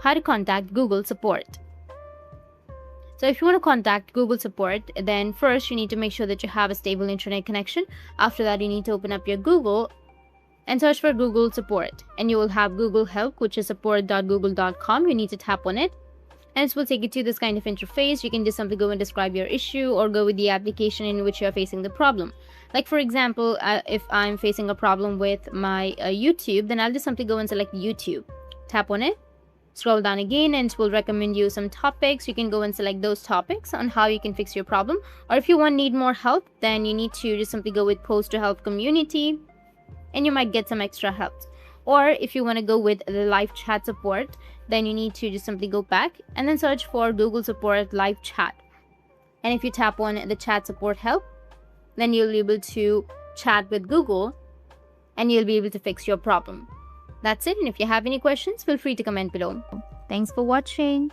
how to contact Google support. So if you want to contact Google support, then first you need to make sure that you have a stable internet connection. After that, you need to open up your Google and search for Google support, and you will have Google Help, which is support.google.com. You need to tap on it, and it will take you to this kind of interface. You can just simply go and describe your issue or go with the application in which you are facing the problem. Like for example, if I'm facing a problem with my YouTube, then I'll just simply go and select YouTube, tap on it, scroll down again, and it will recommend you some topics. You can go and select those topics on how you can fix your problem. Or if you need more help, then you need to just simply go with post to help community, and you might get some extra help. Or if you want to go with the live chat support, then you need to just simply go back and then search for Google support live chat. And if you tap on the chat support help, then you'll be able to chat with Google and you'll be able to fix your problem. That's it. And if you have any questions, feel free to comment below. Thanks for watching.